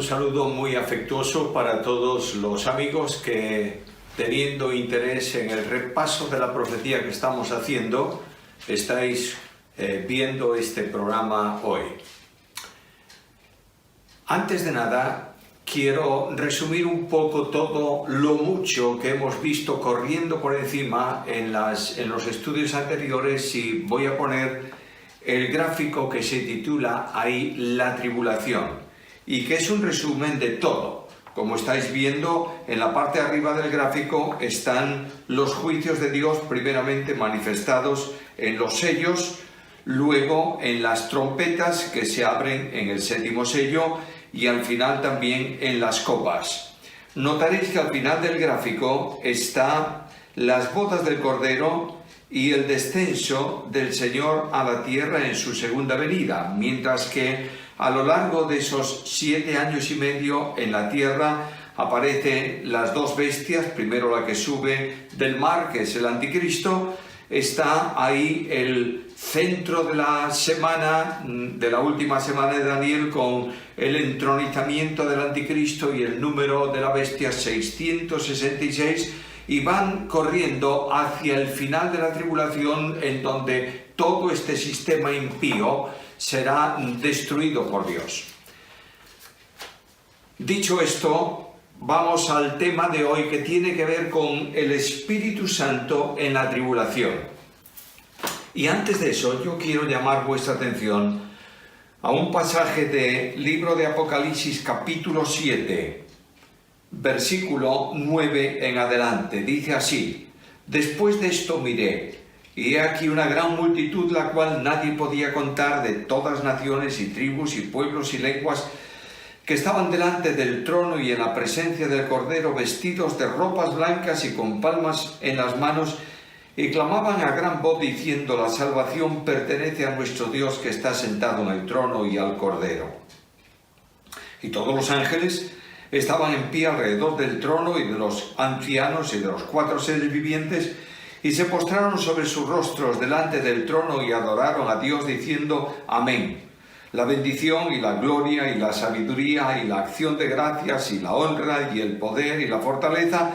saludo muy afectuoso para todos los amigos que, teniendo interés en el repaso de la profecía que estamos haciendo, estáis viendo este programa hoy. Antes de nada, quiero resumir un poco todo lo mucho que hemos visto corriendo por encima en los estudios anteriores, y voy a poner el gráfico que se titula ahí La Tribulación, y que es un resumen de todo. Como estáis viendo, en la parte de arriba del gráfico están los juicios de Dios, primeramente manifestados en los sellos, luego en las trompetas que se abren en el séptimo sello, y al final también en las copas. Notaréis que al final del gráfico están las bodas del Cordero y el descenso del Señor a la tierra en su segunda venida, mientras que a lo largo de esos 7 años y medio en la tierra aparecen las dos bestias. Primero la que sube del mar, que es el anticristo. Está ahí el centro de la semana, de la última semana de Daniel, con el entronizamiento del anticristo y el número de la bestia 666, y van corriendo hacia el final de la tribulación, en donde todo este sistema impío será destruido por Dios. Dicho esto, vamos al tema de hoy, que tiene que ver con el Espíritu Santo en la tribulación. Y antes de eso, yo quiero llamar vuestra atención a un pasaje del libro de Apocalipsis, capítulo 7, versículo 9 en adelante. Dice así: después de esto miré, y he aquí una gran multitud, la cual nadie podía contar, de todas naciones y tribus y pueblos y lenguas, que estaban delante del trono y en la presencia del Cordero, vestidos de ropas blancas y con palmas en las manos, y clamaban a gran voz diciendo: la salvación pertenece a nuestro Dios, que está sentado en el trono, y al Cordero. Y todos los ángeles estaban en pie alrededor del trono y de los ancianos y de los 4 seres vivientes, y se postraron sobre sus rostros delante del trono y adoraron a Dios diciendo: amén. La bendición y la gloria y la sabiduría y la acción de gracias y la honra y el poder y la fortaleza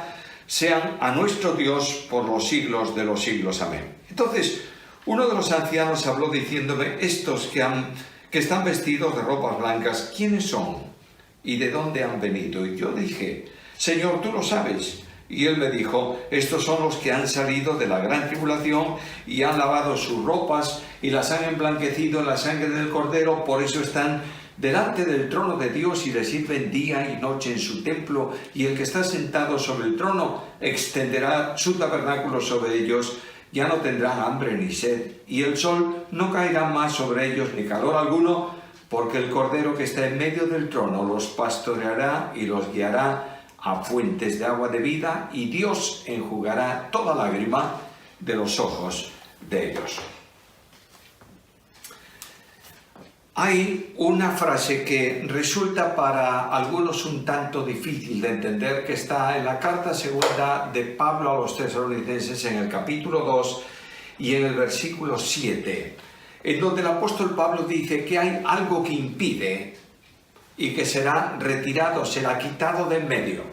sean a nuestro Dios por los siglos de los siglos. Amén. Entonces, uno de los ancianos habló diciéndome: estos que están vestidos de ropas blancas, ¿quiénes son? ¿Y de dónde han venido? Y yo dije: Señor, tú lo sabes. Y él me dijo: estos son los que han salido de la gran tribulación y han lavado sus ropas y las han emblanquecido en la sangre del Cordero, por eso están delante del trono de Dios y le sirven día y noche en su templo, y el que está sentado sobre el trono extenderá su tabernáculo sobre ellos. Ya no tendrán hambre ni sed, y el sol no caerá más sobre ellos ni calor alguno, porque el Cordero que está en medio del trono los pastoreará y los guiará a fuentes de agua de vida, y Dios enjugará toda lágrima de los ojos de ellos. Hay una frase que resulta para algunos un tanto difícil de entender, que está en la carta segunda de Pablo a los Tesalonicenses, en el capítulo 2 y en el versículo 7, en donde el apóstol Pablo dice que hay algo que impide y que será retirado, será quitado de en medio.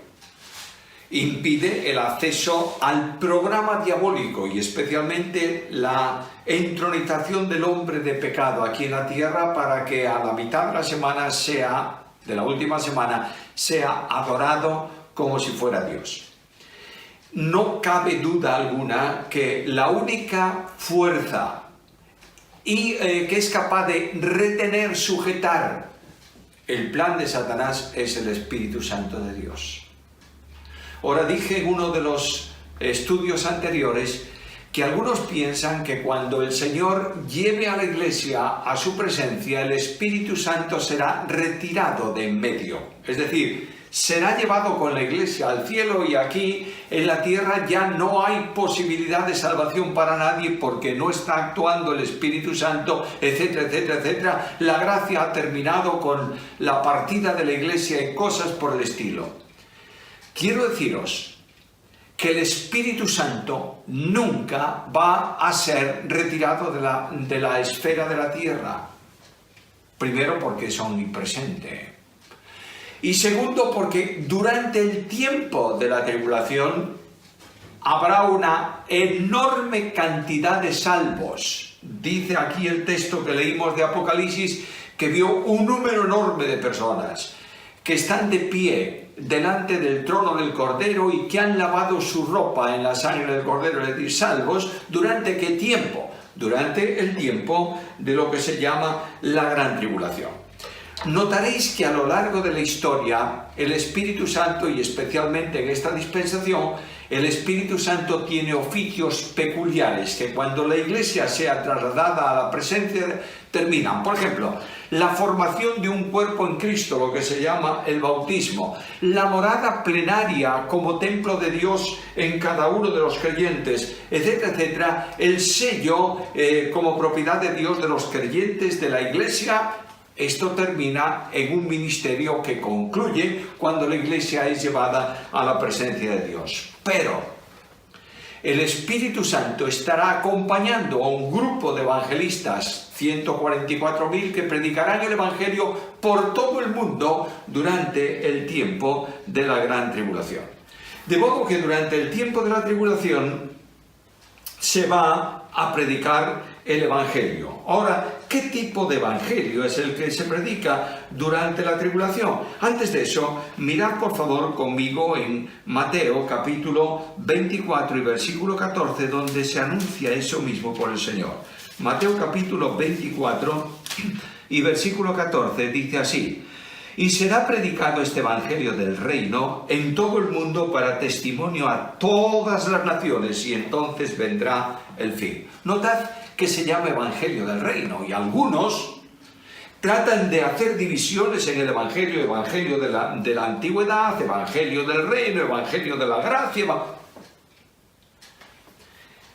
Impide el acceso al programa diabólico, y especialmente la entronización del hombre de pecado aquí en la tierra, para que a la mitad de la semana de la última semana, sea adorado como si fuera Dios. No cabe duda alguna que la única fuerza que es capaz de retener, sujetar el plan de Satanás es el Espíritu Santo de Dios. Ahora, dije en uno de los estudios anteriores que algunos piensan que cuando el Señor lleve a la iglesia a su presencia, el Espíritu Santo será retirado de en medio. Es decir, será llevado con la iglesia al cielo, y aquí en la tierra ya no hay posibilidad de salvación para nadie, porque no está actuando el Espíritu Santo, etcétera, etcétera, etcétera. La gracia ha terminado con la partida de la iglesia y cosas por el estilo. Quiero deciros que el Espíritu Santo nunca va a ser retirado de la esfera de la tierra. Primero, porque es omnipresente. Y segundo, porque durante el tiempo de la tribulación habrá una enorme cantidad de salvos. Dice aquí el texto que leímos de Apocalipsis que vio un número enorme de personas que están de pie delante del trono del Cordero y que han lavado su ropa en la sangre del Cordero, es decir, salvos. ¿Durante qué tiempo? Durante el tiempo de lo que se llama la Gran Tribulación. Notaréis que a lo largo de la historia el Espíritu Santo, y especialmente en esta dispensación, el Espíritu Santo tiene oficios peculiares que cuando la Iglesia sea trasladada a la presencia terminan. Por ejemplo, la formación de un cuerpo en Cristo, lo que se llama el bautismo, la morada plenaria como templo de Dios en cada uno de los creyentes, etcétera, etcétera, el sello como propiedad de Dios de los creyentes de la Iglesia. Esto termina en un ministerio que concluye cuando la Iglesia es llevada a la presencia de Dios. Pero el Espíritu Santo estará acompañando a un grupo de evangelistas, 144.000, que predicarán el Evangelio por todo el mundo durante el tiempo de la Gran Tribulación. De modo que durante el tiempo de la tribulación se va a predicar el Evangelio. Ahora, ¿qué tipo de Evangelio es el que se predica durante la tribulación? Antes de eso, mirad por favor conmigo en Mateo capítulo 24 y versículo 14, donde se anuncia eso mismo por el Señor. Mateo capítulo 24 y versículo 14 dice así: y será predicado este Evangelio del reino en todo el mundo para testimonio a todas las naciones, y entonces vendrá el fin. Notad que se llama Evangelio del reino, y algunos tratan de hacer divisiones en el Evangelio, Evangelio de la antigüedad, Evangelio del reino, Evangelio de la gracia.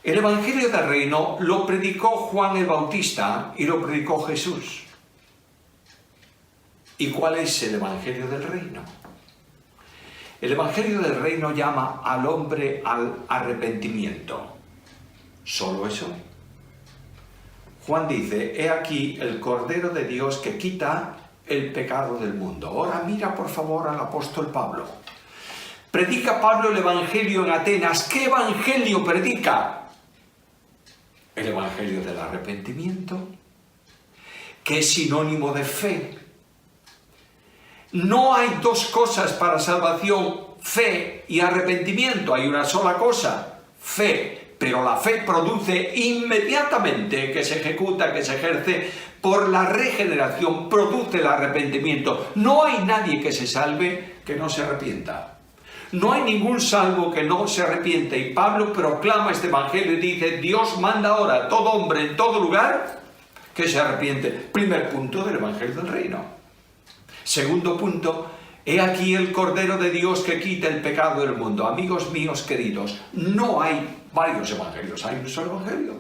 El Evangelio del reino lo predicó Juan el Bautista y lo predicó Jesús. ¿Y cuál es el Evangelio del reino? El Evangelio del reino llama al hombre al arrepentimiento. ¿Solo eso? Juan dice: he aquí el Cordero de Dios que quita el pecado del mundo. Ahora mira por favor al apóstol Pablo. Predica Pablo el Evangelio en Atenas. ¿Qué Evangelio predica? El Evangelio del arrepentimiento, que es sinónimo de fe. No hay dos cosas para salvación: fe y arrepentimiento. Hay una sola cosa: fe. Pero la fe produce inmediatamente, que se ejecuta, que se ejerce por la regeneración, produce el arrepentimiento. No hay nadie que se salve que no se arrepienta. No hay ningún salvo que no se arrepiente. Y Pablo proclama este Evangelio y dice: Dios manda ahora a todo hombre en todo lugar que se arrepiente. Primer punto del Evangelio del reino. Segundo punto: he aquí el Cordero de Dios que quita el pecado del mundo. Amigos míos queridos, no hay varios evangelios, hay un solo evangelio.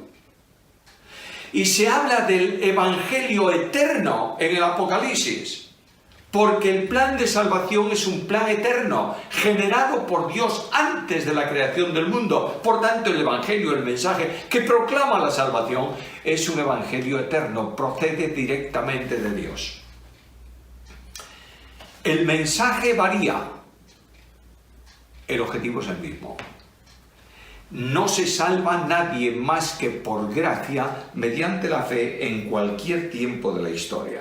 Y se habla del evangelio eterno en el Apocalipsis, porque el plan de salvación es un plan eterno, generado por Dios antes de la creación del mundo. Por tanto, el evangelio, el mensaje que proclama la salvación, es un evangelio eterno, procede directamente de Dios. El mensaje varía, el objetivo es el mismo. No se salva nadie más que por gracia, mediante la fe, en cualquier tiempo de la historia.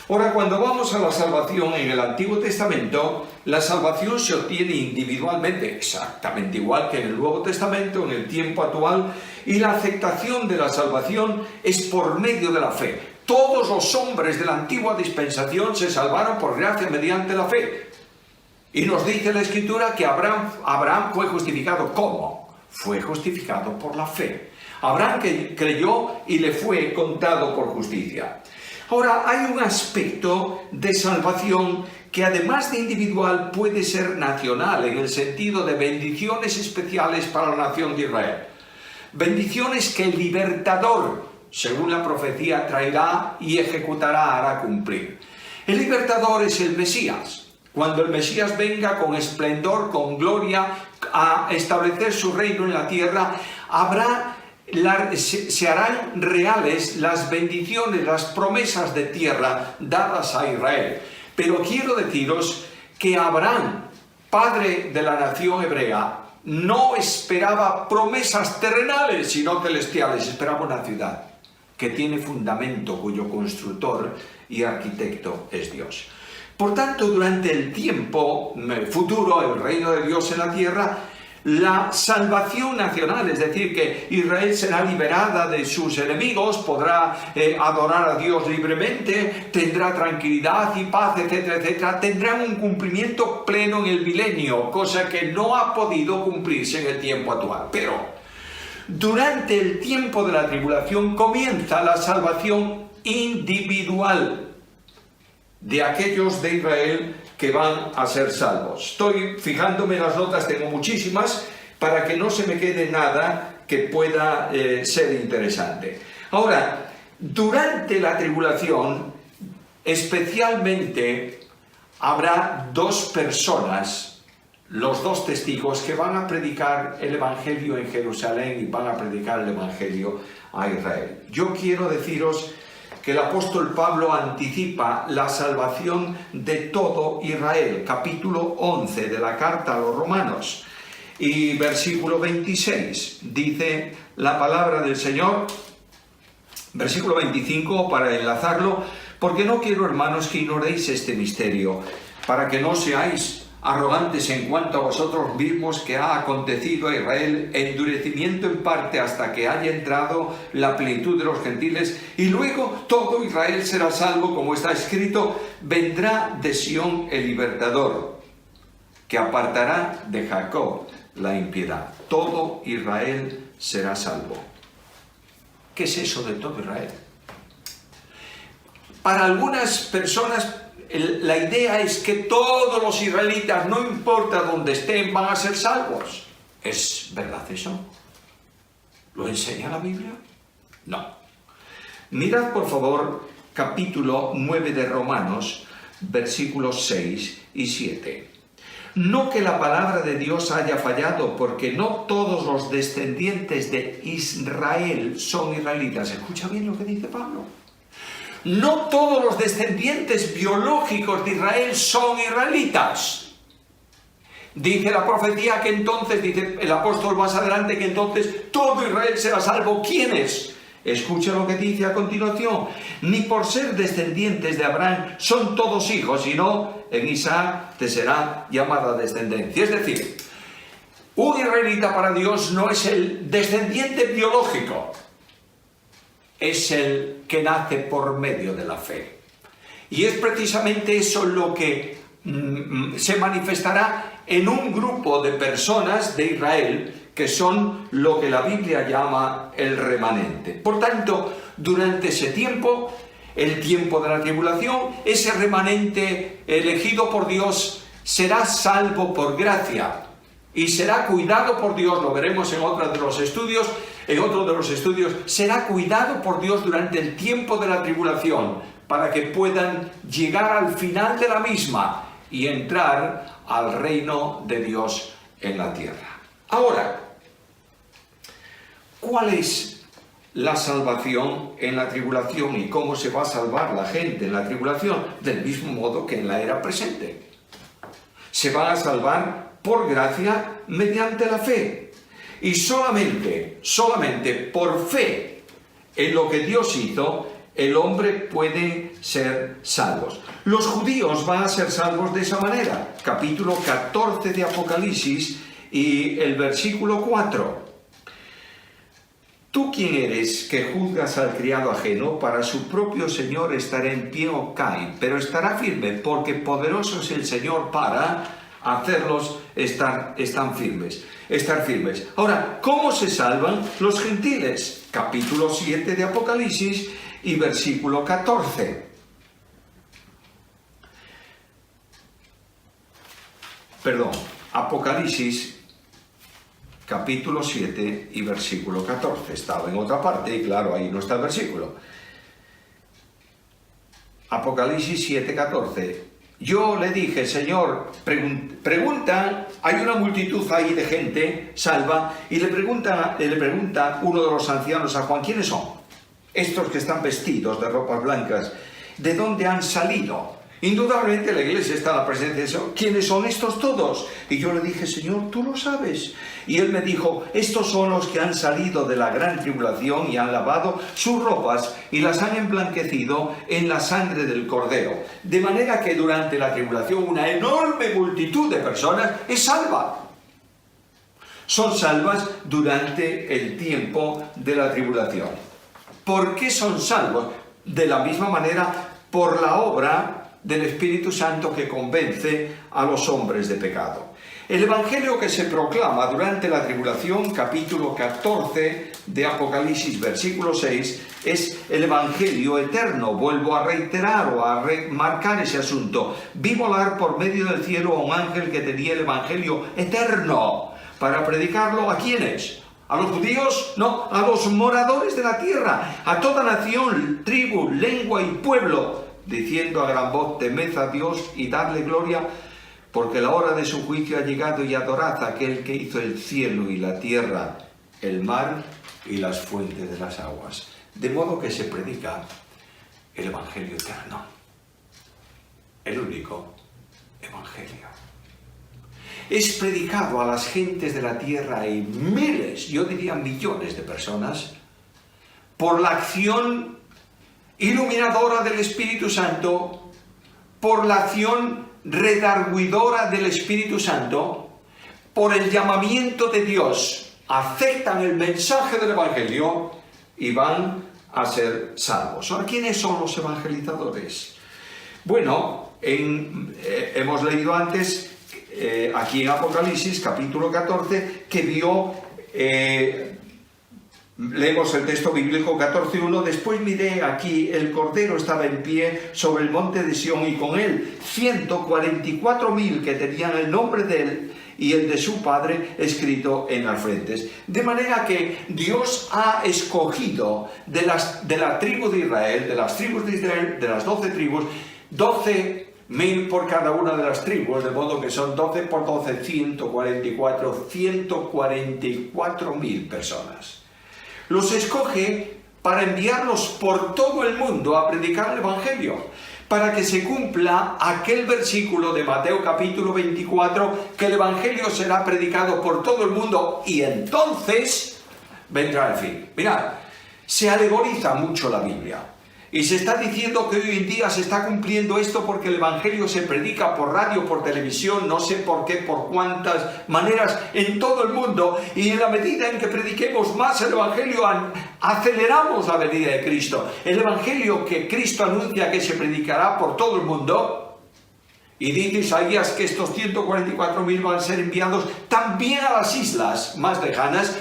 Ahora, cuando vamos a la salvación en el Antiguo Testamento, la salvación se obtiene individualmente, exactamente igual que en el Nuevo Testamento, en el tiempo actual, y la aceptación de la salvación es por medio de la fe. Todos los hombres de la antigua dispensación se salvaron por gracia mediante la fe. Y nos dice la Escritura que Abraham fue justificado. ¿Cómo? Fue justificado por la fe. Abraham creyó y le fue contado por justicia. Ahora, hay un aspecto de salvación que además de individual puede ser nacional, en el sentido de bendiciones especiales para la nación de Israel. Bendiciones que el libertador, según la profecía, traerá y ejecutará, hará cumplir. El libertador es el Mesías. Cuando el Mesías venga con esplendor, con gloria, a establecer su reino en la tierra, se harán reales las bendiciones, las promesas de tierra dadas a Israel. Pero quiero deciros que Abraham, padre de la nación hebrea, no esperaba promesas terrenales, sino celestiales. Esperaba una ciudad que tiene fundamento, cuyo constructor y arquitecto es Dios. Por tanto, durante el tiempo futuro, el reino de Dios en la tierra, la salvación nacional, es decir, que Israel será liberada de sus enemigos, podrá adorar a Dios libremente, tendrá tranquilidad y paz, etcétera, etcétera, tendrán un cumplimiento pleno en el milenio, cosa que no ha podido cumplirse en el tiempo actual. Pero durante el tiempo de la tribulación comienza la salvación individual de aquellos de Israel que van a ser salvos. Estoy fijándome en las notas, tengo muchísimas, para que no se me quede nada que pueda ser interesante. Ahora, durante la tribulación, especialmente, habrá dos personas, los dos testigos, que van a predicar el Evangelio en Jerusalén y van a predicar el Evangelio a Israel. Yo quiero deciros que el apóstol Pablo anticipa la salvación de todo Israel, capítulo 11 de la carta a los Romanos, y versículo 26, dice la palabra del Señor, versículo 25, para enlazarlo, porque no quiero, hermanos, que ignoréis este misterio, para que no seáis arrogantes en cuanto a vosotros mismos, que ha acontecido a Israel endurecimiento en parte hasta que haya entrado la plenitud de los gentiles, y luego todo Israel será salvo, como está escrito: vendrá de Sión el libertador, que apartará de Jacob la impiedad. Todo Israel será salvo. ¿Qué es eso de todo Israel? Para algunas personas la idea es que todos los israelitas, no importa dónde estén, van a ser salvos. ¿Es verdad eso? ¿Lo enseña la Biblia? No. Mirad, por favor, capítulo 9 de Romanos, versículos 6 y 7. No que la palabra de Dios haya fallado, porque no todos los descendientes de Israel son israelitas. Escucha bien lo que dice Pablo. No todos los descendientes biológicos de Israel son israelitas. Dice la profecía que entonces, dice el apóstol más adelante, que entonces todo Israel será salvo. ¿Quiénes? Escucha lo que dice a continuación. Ni por ser descendientes de Abraham son todos hijos, sino en Isaac te será llamada descendencia. Es decir, un israelita para Dios no es el descendiente biológico, es el que nace por medio de la fe. Y es precisamente eso lo que se manifestará en un grupo de personas de Israel, que son lo que la Biblia llama el remanente. Por tanto, durante ese tiempo, el tiempo de la tribulación, ese remanente elegido por Dios será salvo por gracia y será cuidado por Dios. Lo veremos en otro de los estudios. Será cuidado por Dios durante el tiempo de la tribulación, para que puedan llegar al final de la misma y entrar al reino de Dios en la tierra. Ahora, ¿cuál es la salvación en la tribulación y cómo se va a salvar la gente en la tribulación? Del mismo modo que en la era presente. Se van a salvar por gracia mediante la fe. Y solamente por fe en lo que Dios hizo, el hombre puede ser salvos. Los judíos van a ser salvos de esa manera. Capítulo 14 de Apocalipsis y el versículo 4. ¿Tú quién eres que juzgas al criado ajeno? Para su propio Señor estará en pie o cae, pero estará firme, porque poderoso es el Señor para hacerlos estar firmes. Ahora, ¿cómo se salvan los gentiles? Capítulo 7 de Apocalipsis y versículo 14. Apocalipsis, capítulo 7 y versículo 14. Estaba en otra parte y claro, ahí no está el versículo. Apocalipsis 7, 14. Yo le dije: Señor, pregunta, hay una multitud ahí de gente salva, y le pregunta uno de los ancianos a Juan: ¿quiénes son estos que están vestidos de ropas blancas? ¿De dónde han salido? Indudablemente la iglesia está en la presencia de Dios. ¿Quiénes son estos todos? Y yo le dije, Señor, tú lo sabes. Y él me dijo, estos son los que han salido de la gran tribulación y han lavado sus ropas y las han emblanquecido en la sangre del Cordero. De manera que durante la tribulación una enorme multitud de personas es salva. Son salvas durante el tiempo de la tribulación. ¿Por qué son salvos? De la misma manera, por la obra del Espíritu Santo que convence a los hombres de pecado. El Evangelio que se proclama durante la tribulación, capítulo 14 de Apocalipsis, versículo 6, es el Evangelio eterno. Vuelvo a reiterar o a remarcar ese asunto. Vi volar por medio del cielo a un ángel que tenía el Evangelio eterno para predicarlo ¿a quiénes? ¿A los judíos? No, a los moradores de la tierra, a toda nación, tribu, lengua y pueblo, diciendo a gran voz, temed a Dios y dadle gloria, porque la hora de su juicio ha llegado, y adorad a aquel que hizo el cielo y la tierra, el mar y las fuentes de las aguas. De modo que se predica el Evangelio eterno, el único Evangelio. Es predicado a las gentes de la tierra y miles, yo diría millones de personas, por la acción iluminadora del Espíritu Santo, por la acción redarguidora del Espíritu Santo, por el llamamiento de Dios, aceptan el mensaje del Evangelio y van a ser salvos. Ahora, ¿quiénes son los evangelizadores? Bueno, hemos leído antes, aquí en Apocalipsis, capítulo 14, que vio... Leemos el texto bíblico 14.1. Después miré aquí, el Cordero estaba en pie sobre el monte de Sión y con él 144.000 que tenían el nombre de él y el de su Padre escrito en las frentes. De manera que Dios ha escogido de la tribu de Israel, de las tribus de Israel, de las 12 tribus, 12.000 por cada una de las tribus, de modo que son 12 por 12, 144.000 personas. Los escoge para enviarlos por todo el mundo a predicar el Evangelio, para que se cumpla aquel versículo de Mateo capítulo 24, que el Evangelio será predicado por todo el mundo y entonces vendrá el fin. Mirad, se alegoriza mucho la Biblia. Y se está diciendo que hoy en día se está cumpliendo esto porque el Evangelio se predica por radio, por televisión, no sé por qué, por cuántas maneras, en todo el mundo. Y en la medida en que prediquemos más el Evangelio, aceleramos la venida de Cristo. El Evangelio que Cristo anuncia que se predicará por todo el mundo. Y dice Isaías que estos 144.000 van a ser enviados también a las islas más lejanas.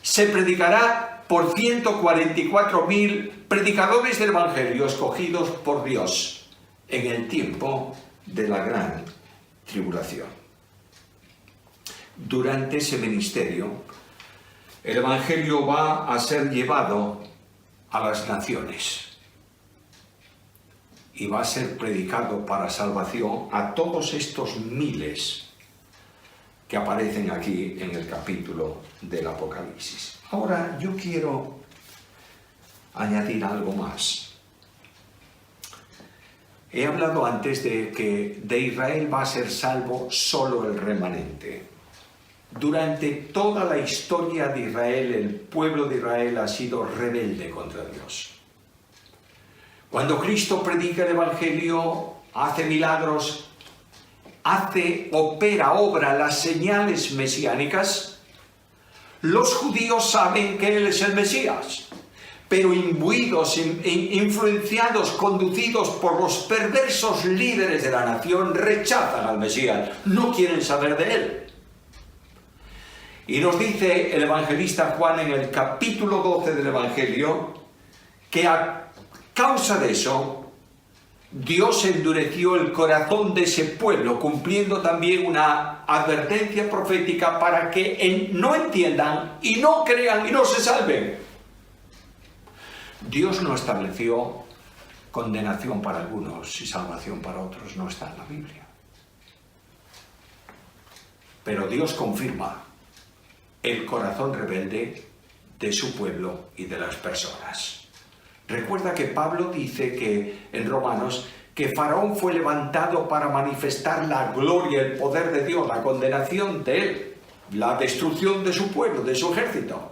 Se predicará por 144.000 predicadores del Evangelio escogidos por Dios en el tiempo de la gran tribulación. Durante ese ministerio, el Evangelio va a ser llevado a las naciones y va a ser predicado para salvación a todos estos miles que aparecen aquí en el capítulo del Apocalipsis. Ahora yo quiero añadir algo más. He hablado antes de que de Israel va a ser salvo solo el remanente. Durante toda la historia de Israel, el pueblo de Israel ha sido rebelde contra Dios. Cuando Cristo predica el Evangelio, hace milagros, obra las señales mesiánicas, los judíos saben que Él es el Mesías, pero imbuidos, influenciados, conducidos por los perversos líderes de la nación, rechazan al Mesías, no quieren saber de Él. Y nos dice el evangelista Juan en el capítulo 12 del Evangelio que a causa de eso, Dios endureció el corazón de ese pueblo, cumpliendo también una advertencia profética para que no entiendan y no crean y no se salven. Dios no estableció condenación para algunos y salvación para otros, no está en la Biblia. Pero Dios confirma el corazón rebelde de su pueblo y de las personas. Recuerda que Pablo dice que en Romanos que Faraón fue levantado para manifestar la gloria, el poder de Dios, la condenación de él, la destrucción de su pueblo, de su ejército.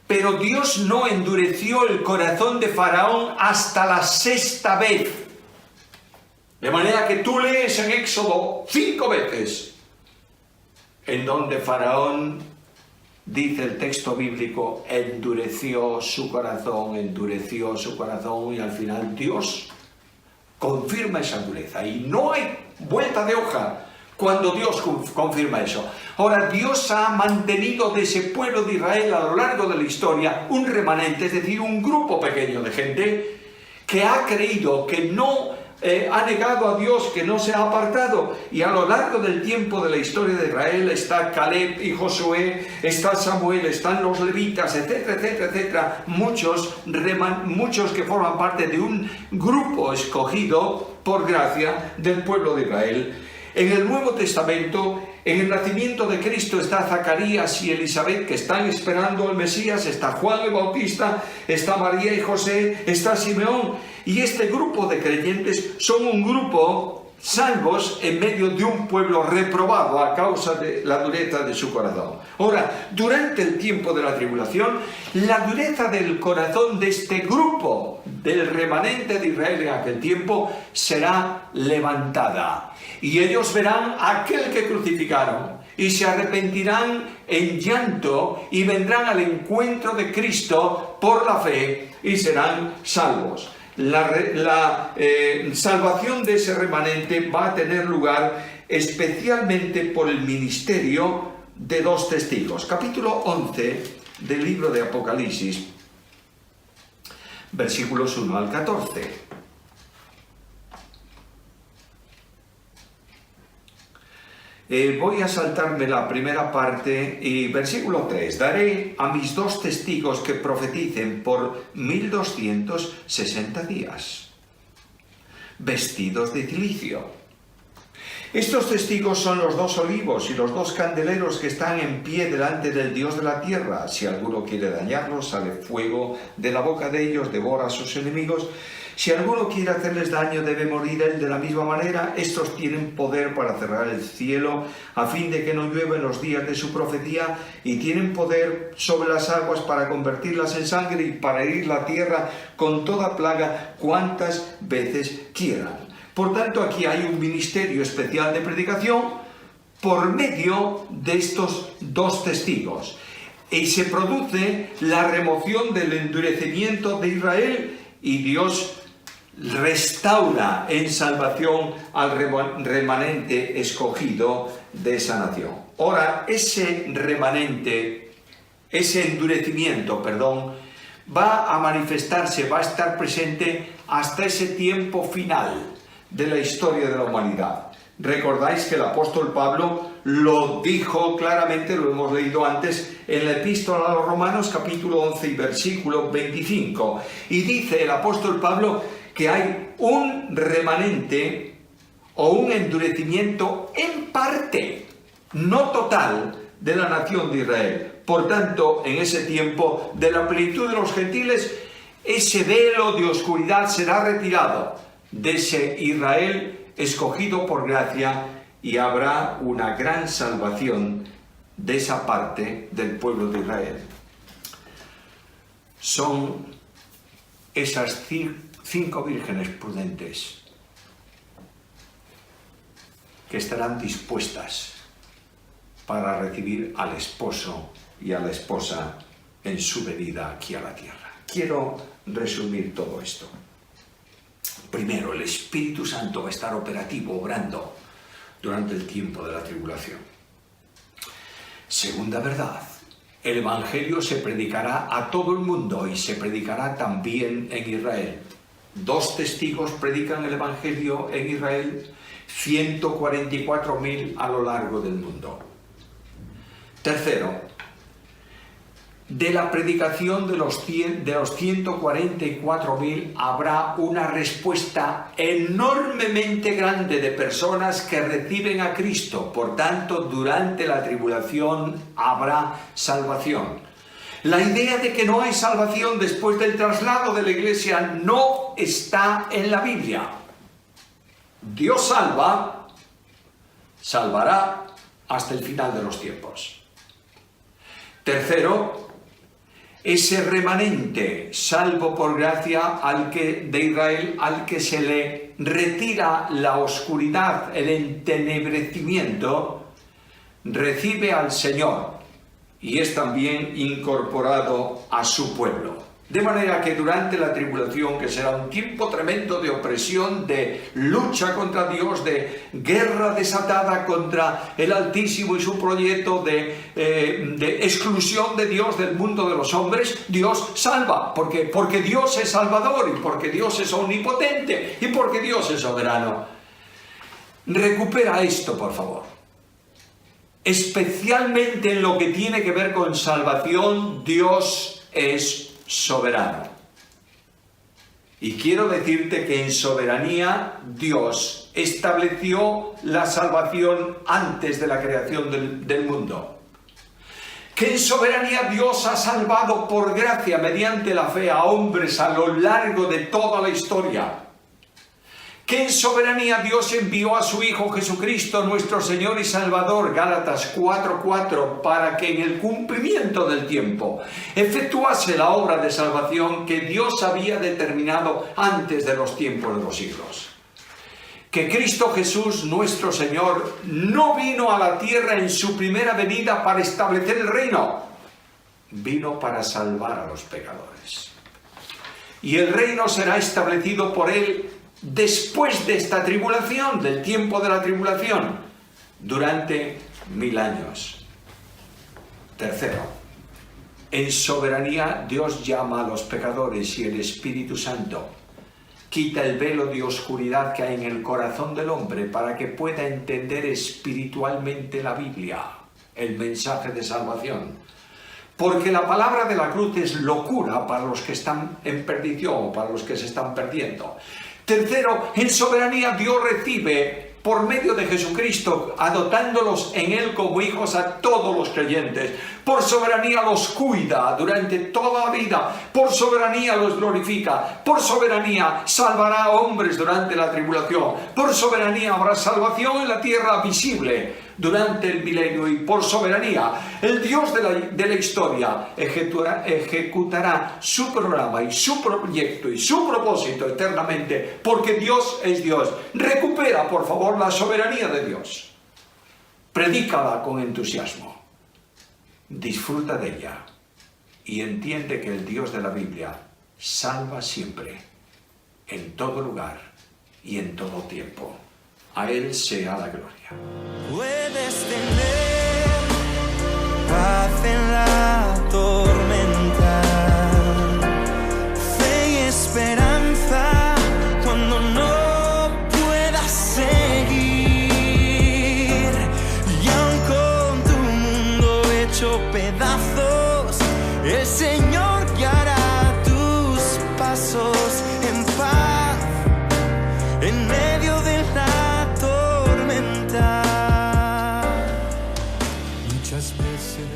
Pero Dios no endureció el corazón de Faraón hasta la 6ª vez. De manera que tú lees en Éxodo 5 veces, en donde Faraón, dice el texto bíblico, endureció su corazón, y al final Dios confirma esa dureza. Y no hay vuelta de hoja cuando Dios confirma eso. Ahora, Dios ha mantenido de ese pueblo de Israel a lo largo de la historia un remanente, es decir, un grupo pequeño de gente que ha creído, que no ha negado a Dios, que no se ha apartado. Y a lo largo del tiempo de la historia de Israel está Caleb y Josué, está Samuel, están los levitas, etcétera, etcétera, etcétera. Muchos que forman parte de un grupo escogido por gracia del pueblo de Israel. En el Nuevo Testamento, en el nacimiento de Cristo, está Zacarías y Elisabet, que están esperando al Mesías, está Juan el Bautista, está María y José, está Simeón. Y este grupo de creyentes son un grupo salvos en medio de un pueblo reprobado a causa de la dureza de su corazón. Ahora, durante el tiempo de la tribulación, la dureza del corazón de este grupo, del remanente de Israel en aquel tiempo, será levantada. Y ellos verán a aquel que crucificaron y se arrepentirán en llanto y vendrán al encuentro de Cristo por la fe y serán salvos. La salvación de ese remanente va a tener lugar especialmente por el ministerio de 2 testigos. Capítulo 11 del libro de Apocalipsis, versículos 1 al 14. Voy a saltarme la primera parte y versículo 3. Daré a mis 2 testigos que profeticen por 1260 días, vestidos de cilicio. Estos testigos son los 2 olivos y los 2 candeleros que están en pie delante del Dios de la tierra. Si alguno quiere dañarlos, sale fuego de la boca de ellos, devora a sus enemigos. Si alguno quiere hacerles daño, debe morir él de la misma manera. Estos tienen poder para cerrar el cielo, a fin de que no llueva en los días de su profecía, y tienen poder sobre las aguas para convertirlas en sangre y para herir la tierra con toda plaga cuantas veces quieran. Por tanto, aquí hay un ministerio especial de predicación por medio de estos 2 testigos. Y se produce la remoción del endurecimiento de Israel y Dios restaura en salvación al remanente escogido de esa nación. Ahora, ese remanente, ese endurecimiento, va a manifestarse, va a estar presente hasta ese tiempo final de la historia de la humanidad. Recordáis que el apóstol Pablo lo dijo claramente, lo hemos leído antes, en la epístola a los Romanos, capítulo 11 y versículo 25. Y dice el apóstol Pablo que hay un remanente o un endurecimiento en parte, no total, de la nación de Israel. Por tanto, en ese tiempo de la plenitud de los gentiles, ese velo de oscuridad será retirado de ese Israel escogido por gracia, y habrá una gran salvación de esa parte del pueblo de Israel. Son esas 5 vírgenes prudentes que estarán dispuestas para recibir al esposo y a la esposa en su venida aquí a la tierra. Quiero resumir todo esto. Primero, el Espíritu Santo va a estar operativo, obrando durante el tiempo de la tribulación. Segunda verdad, el Evangelio se predicará a todo el mundo y se predicará también en Israel. 2 testigos predican el Evangelio en Israel, 144.000 a lo largo del mundo. Tercero, de la predicación de los 144.000 habrá una respuesta enormemente grande de personas que reciben a Cristo. Por tanto, durante la tribulación habrá salvación. La idea de que no hay salvación después del traslado de la iglesia no está en la Biblia. Dios salvará hasta el final de los tiempos. Tercero, ese remanente salvo por gracia de Israel, al que se le retira la oscuridad, el entenebrecimiento, recibe al Señor y es también incorporado a su pueblo. De manera que durante la tribulación, que será un tiempo tremendo de opresión, de lucha contra Dios, de guerra desatada contra el Altísimo y su proyecto de exclusión de Dios del mundo de los hombres, Dios salva, porque Dios es salvador y porque Dios es omnipotente y porque Dios es soberano. Recupera esto, por favor. Especialmente en lo que tiene que ver con salvación, Dios es soberano. Y quiero decirte que en soberanía Dios estableció la salvación antes de la creación del mundo. Que en soberanía Dios ha salvado por gracia mediante la fe a hombres a lo largo de toda la historia. Que en soberanía Dios envió a su Hijo Jesucristo, nuestro Señor y Salvador, Gálatas 4:4, para que en el cumplimiento del tiempo efectuase la obra de salvación que Dios había determinado antes de los tiempos de los siglos. Que Cristo Jesús, nuestro Señor, no vino a la tierra en su primera venida para establecer el reino, vino para salvar a los pecadores. Y el reino será establecido por Él después de esta tribulación, del tiempo de la tribulación, durante 1000 años. Tercero, en soberanía Dios llama a los pecadores y el Espíritu Santo quita el velo de oscuridad que hay en el corazón del hombre para que pueda entender espiritualmente la Biblia, el mensaje de salvación. Porque la palabra de la cruz es locura para los que están en perdición, para los que se están perdiendo. Tercero, en soberanía Dios recibe por medio de Jesucristo, adoptándolos en Él como hijos a todos los creyentes. Por soberanía los cuida durante toda la vida. Por soberanía los glorifica. Por soberanía salvará a hombres durante la tribulación. Por soberanía habrá salvación en la tierra visible durante el milenio. Y por soberanía el Dios de la historia ejecutará su programa y su proyecto y su propósito eternamente, porque Dios es Dios. Recupera, por favor, la soberanía de Dios. Predícala con entusiasmo. Disfruta de ella y entiende que el Dios de la Biblia salva siempre, en todo lugar y en todo tiempo. A Él sea la gloria. Puedes tener paz en la tormenta, fe y esperanza cuando no puedas seguir. Y aun con tu mundo hecho pedazos, el Señor guiará tus pasos en paz en medio de la tormenta. Muchas veces